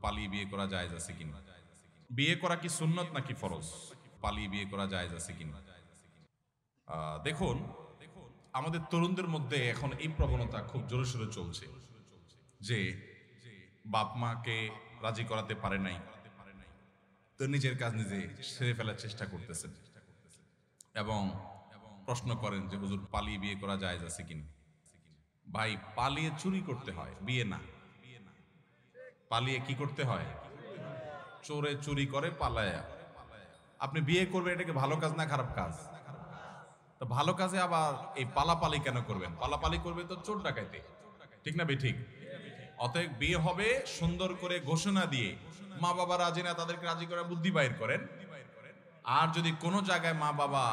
পালিয়ে বিয়ে করা জায়েজ আছে কিনা? বিয়ে করা কি সুন্নত নাকি ফরজ? পালিয়ে বিয়ে করা জায়েজ আছে কিনা? দেখুন, আমাদের তরুণদের মধ্যে এখন এই প্রবণতা খুব জোরে সোরে চলছে যে বাপ মাকে রাজি করাতে পারে নাই, তো নিজের কাজ নিজে সেরে ফেলার চেষ্টা করতেছেন এবং প্রশ্ন করেন যে হুজুর পালিয়ে বিয়ে করা জায়েজ আছে কিনা? ভাই, পালিয়ে চুরি করতে হয়, বিয়ে না। পালিয়ে কি করতে হয়? চোরে চুরি করে পালায়া। আপনি বিয়ে করবেন, এটাকে ভালো কাজ না খারাপ কাজ? তো ভালো কাজে আবার এই পালাপালি কেন করবেন? পালাপালি করবে তো চোর ডাকাইতে, ঠিক না বেঠিক? অতএব বিয়ে হবে সুন্দর করে ঘোষণা দিয়ে, মা বাবা রাজি না, তাদেরকে রাজি করার বুদ্ধি বাইর করেন। আর যদি কোনো জায়গায় মা বাবা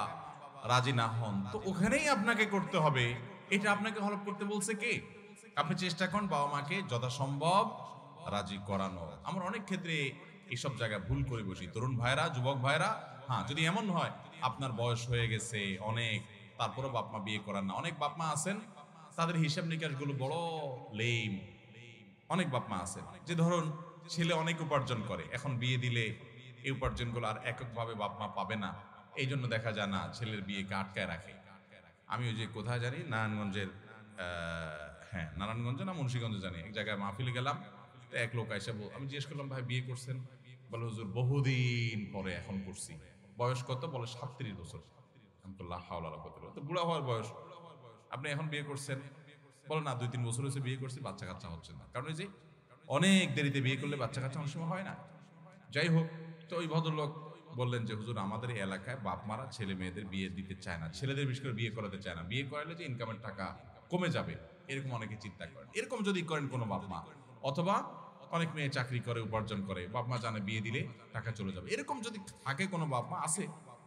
রাজি না হন, তো ওখানেই আপনাকে করতে হবে। এটা আপনাকে হলফ করতে বলছে কে? আপনি চেষ্টা করেন বাবা মাকে যথাসম্ভব রাজি করানো। আমরা অনেক ক্ষেত্রে এইসব জায়গায় ভুল করে বসি, তরুণ ভাইরা, যুবক ভাইরা। হ্যাঁ, যদি এমন হয় আপনার বয়স হয়ে গেছে অনেক, তারপরও বাপ মা বিয়ে করান না। অনেক বাপ মা আছেন, তাদের হিসাব নিকাশ গুলো বড় লেম। অনেক বাপ মা আছেন যে ধরুন ছেলে অনেক উপার্জন করে, এখন বিয়ে দিলে এই উপার্জনগুলো আর এককভাবে বাপ মা পাবে না, এই জন্য দেখা যায় না, ছেলের বিয়েকে আটকায় রাখে। আমি ওই যে কোথায় জানি নারায়ণগঞ্জের, হ্যাঁ নারায়ণগঞ্জ না মুন্সিগঞ্জে জানি, এক জায়গায় মাহফিলে গেলাম। তো এক লোক এসে আমি জিজ্ঞেস করলাম, ভাই বিয়ে করছেন? বলে হুজুর বহুদিন পরে এখন করছি। বয়স কত? বলে 37 বছর। আমি তো লা হাওলা ওয়ালা কুওয়াতা ইল্লা বিল্লাহ। তো বুড়া হওয়ার বয়স, আপনি এখন বিয়ে করছেন? বলে না, 2-3 বছর হয়েছে বিয়ে করছি, বাচ্চা কাচ্চা হচ্ছে না। কারণ এই যে অনেক দেরিতে বিয়ে করলে বাচ্চা কাচ্চা অনেক সময় হয় না। যাই হোক, তো ওই ভদ্রলোক বললেন যে হুজুর আমাদের এই এলাকায় বাপ মারা ছেলে মেয়েদের বিয়ে দিতে চায় না, ছেলেদের বিশেষ করে বিয়ে করাতে চায় না, বিয়ে করালে যে ইনকামের টাকা কমে যাবে, এরকম অনেকে চিন্তা করেন। এরকম যদি করেন কোনো বাপ মা, অথবা অনেক মেয়ে চাকরি করে উপার্জন করে, বাপ মা জানে বিয়ে দিলে টাকা চলে যাবে, এরকম যদি থাকে কোনো বাপ মা আছে,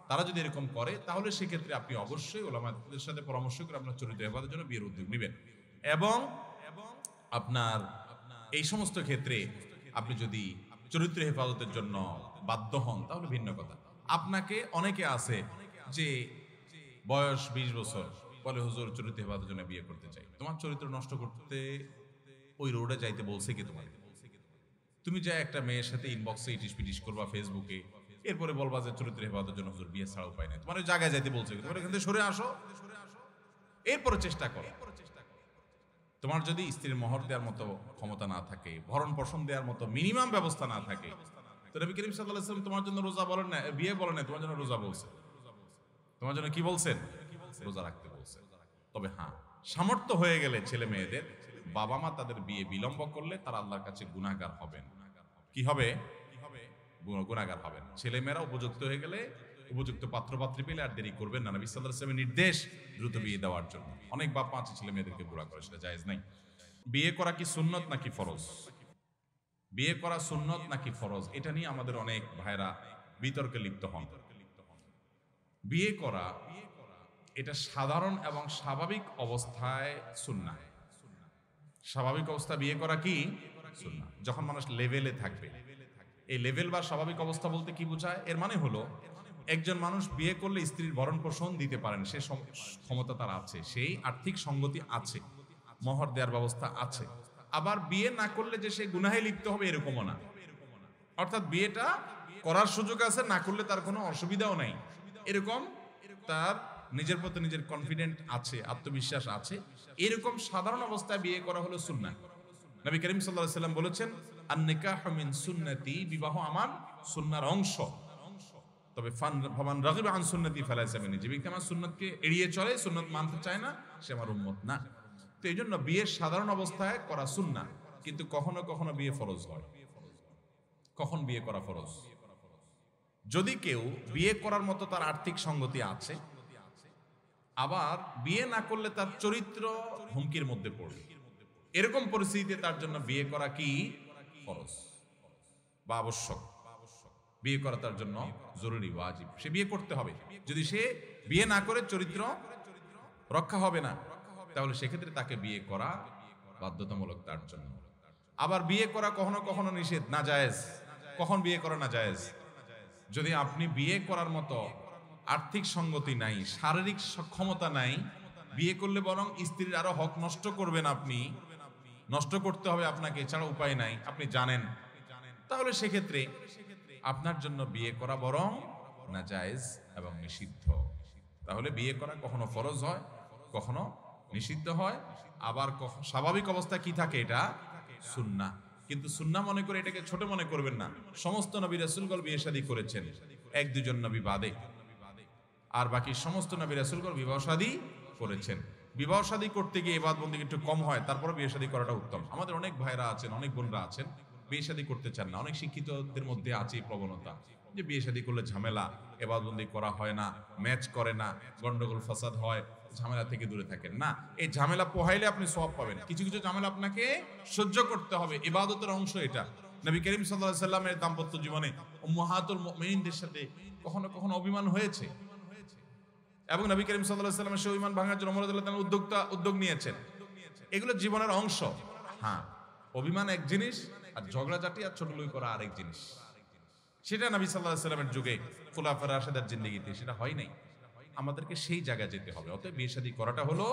তারা যদি এরকম করে, তাহলে সেক্ষেত্রে আপনি অবশ্যই ওলামাদের সাথে পরামর্শ করে আপনার চরিত্র হেফাজতের জন্য বিয়ের উদ্যোগ নেবেন। এবং আপনার এই সমস্ত ক্ষেত্রে আপনি যদি চরিত্র হেফাজতের জন্য বাধ্য হন, তাহলে ভিন্ন কথা। আপনাকে অনেকে আছে যে বয়স 20 বছর, বলে হুজুর চরিত্র হেফাজতের জন্য বিয়ে করতে চাই। তোমার চরিত্র নষ্ট করতে ওই রোডে যাইতে বলছে কি তোমাকে? তুমি যা একটা মেয়ের সাথে ইনবক্সে ইটিস পিটিস করবা ফেসবুকে, এরপরে বলবা যে চরিত্র হেফাজতের জন্য হুজুর বিয়ে ছাড়া উপায় নাই, তোমার ওই জায়গায় যাইতে বলছে কি? তোমার এখান থেকে সরে আসো, এরপরে চেষ্টা করো। তোমার যদি স্ত্রীর মোহর দেওয়ার মতো ক্ষমতা না থাকে, ভরণ পোষণ দেওয়ার মতো মিনিমাম ব্যবস্থা না থাকে, তো নবী করিম সাল্লাল্লাহু আলাইহি ওয়াসাল্লাম তোমার জন্য রোজা বলেন না, বিয়ে বলেন না, তোমার জন্য রোজা বলছে। তোমার জন্য কি বলছেন? রোজা রাখতে বলছেন। তবে হ্যাঁ, সামর্থ্য হয়ে গেলে ছেলে মেয়েদের, বাবা মা তাদের বিয়ে বিলম্ব করলে তারা আল্লাহর কাছে গুনাহগার হবেন। কি হবে? গুনাহগার হবেন। ছেলে মেয়েরা উপযুক্ত হয়ে গেলে, উপযুক্ত পাত্র পাত্রী পেলে আর দেরি করবেন না। নবী সাল্লাল্লাহু আলাইহি ওয়াসাল্লামের নির্দেশ দ্রুত বিয়ে দেওয়ার জন্য। অনেক বাপ মা আছে ছেলে মেয়েদেরকে বুড়া করে, সেটা জায়েজ নাই। বিয়ে করা কি সুন্নত নাকি ফরজ? বিয়ে করা সুন্নত নাকি ফরজ, এটা নিয়ে আমাদের অনেক ভাইরা বিতর্কে লিপ্ত হন। বিয়ে করা এটা সাধারণ এবং স্বাভাবিক অবস্থায় সুন্নাহ। স্বাভাবিক অবস্থা বিয়ে করা কি সুন্নাহ, যখন মানুষ লেভেলে থাকবে। এই লেভেল বা স্বাভাবিক অবস্থা বলতে কি বোঝায়? এর মানে হলো একজন মানুষ বিয়ে করলে স্ত্রীর ভরণ পোষণ দিতে পারেন, সে ক্ষমতা তার আছে, সেই আর্থিক সঙ্গতি আছে, মোহর দেওয়ার ব্যবস্থা আছে। আবার বিয়ে না করলে যে সে গুনাহে লিপ্ত হবে এরকমও না। অর্থাৎ বিয়েটা করার সুযোগ আছে, না করলে তার কোনো অসুবিধাও নাই, এরকম তার নিজের প্রতি নিজের কনফিডেন্ট আছে, আত্মবিশ্বাস আছে, এরকম সাধারণ অবস্থায় বিয়ে করা হলো সুন্নাহ। নবী করিম সাল্লাল্লাহু আলাইহি ওয়াসাল্লাম বলেছেন, আন-নিকাহু মিন সুন্নতি, বিবাহ আমার সুন্নাহর অংশ। তবে ফামান রাগিবা আন সুন্নতি ফালাইসা মিন্নি, যে ব্যক্তি আমার সুন্নাতকে এড়িয়ে চলে, সুন্নাত মানতে চায় না, সে আমার উম্মত না। তো এই জন্য বিয়ের সাধারণ অবস্থায় করা সুন্নাহ, কিন্তু কখনো কখনো বিয়ে ফরজ হয়। কখন বিয়ে করা ফরজ? যদি কেউ বিয়ে করার মতো তার আর্থিক সঙ্গতি আছে, আবার বিয়ে না করলে তার চরিত্র হুমকির মধ্যে পড়বে, এরকম পরিস্থিতিতে তার জন্য বিয়ে করা কি ফরজ বা আবশ্যক। বিয়ে করা তার জন্য জরুরি, ওয়াজিব, সে বিয়ে করতে হবে। যদি সে বিয়ে না করে চরিত্র রক্ষা হবে না, তাহলে সেক্ষেত্রে তাকে বিয়ে করা বাধ্যতামূলক তার জন্য। আবার বিয়ে করা কখনো কখনো নিষেধ, না জায়েজ। কখন বিয়ে করা না জায়েজ? যদি আপনি বিয়ে করার মতো আর্থিক সঙ্গতি নাই, শারীরিক সক্ষমতা নাই, বিয়ে করলে বরং স্ত্রীর আরো হক নষ্ট করবেন, আপনি নষ্ট করতে হবে আপনাকে, এছাড়া উপায় নাই। আপনি জানেন তাহলে সেক্ষেত্রে আপনার জন্য বিয়ে করা বরং নাজায়েজ এবং নিষিদ্ধ। তাহলে বিয়ে করা কখনো ফরজ হয়, কখনো নিষিদ্ধ হয়, আবার স্বাভাবিক অবস্থা কি থাকে, এটা সুন্নাহ। কিন্তু সুন্নাহ মনে করে এটাকে ছোট মনে করবেন না। সমস্ত নবী রাসূলগণ বিয়ে শাদী করেছেন, এক দুজন নবী বাদে, আর বাকি সমস্ত নবী রাসূলগণ বিবাহ শাদী করেছেন। বিবাহ শাদী করতে গিয়ে ইবাদত বন্দেগী একটু কম হয়, তারপরে বিয়ে শাদী করাটা উত্তম। আমাদের অনেক ভাইরা আছেন, অনেক বোনরা আছেন, বিয়ে শাদী করতে চান না। অনেক শিক্ষিতদের মধ্যে আছে এই প্রবণতা যে বিয়ে শাদী করলে ঝামেলা, ইবাদত বন্দেগী করা হয় না, ম্যাচ করে না, গন্ডগোল ফাসাদ হয়, ঝামেলা থেকে দূরে থাকেন না। এই ঝামেলা পোহাইলে আপনি সওয়াব পাবেন। কিছু কিছু ঝামেলা আপনাকে সহ্য করতে হবে, ইবাদতের অংশ এটা। নবী করিম সাল্লাল্লাহু আলাইহি সাল্লামের দাম্পত্য জীবনে উম্মাহাতুল মুমিনিনদের সাথে কখনো কখনো অভিমান হয়েছে, এবং নবী করিম সাল্লাল্লাহু আলাইহি ওয়াসাল্লাম সেই ঈমান ভাঙার জন্য ওমর রাদিয়াল্লাহু তাআলা উদ্যোগ নিয়েছেন। এগুলো জীবনের অংশ। হ্যাঁ, অভিমান এক জিনিস, আর ঝগড়াঝাটি আর ছোটলুই করা আরেক জিনিস। সেটা নবী সাল্লাল্লাহু আলাইহি ওয়াসাল্লামের যুগে খুলাফায়ে রাশিদার জিন্দেগিতে সেটা হয় নাই। আমাদেরকে সেই জায়গায় যেতে হবে। অতএব বিয়ে শাদী করাটা হলো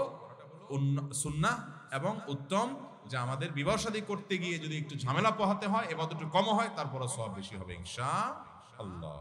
সুন্নাহ এবং উত্তম। যে আমাদের বিবাহ শাদী করতে গিয়ে যদি একটু ঝামেলা পোহাতে হয়, ইবাদত একটু কম হয়, তারপরে সওয়াব বেশি হবে ইনশাআল্লাহ।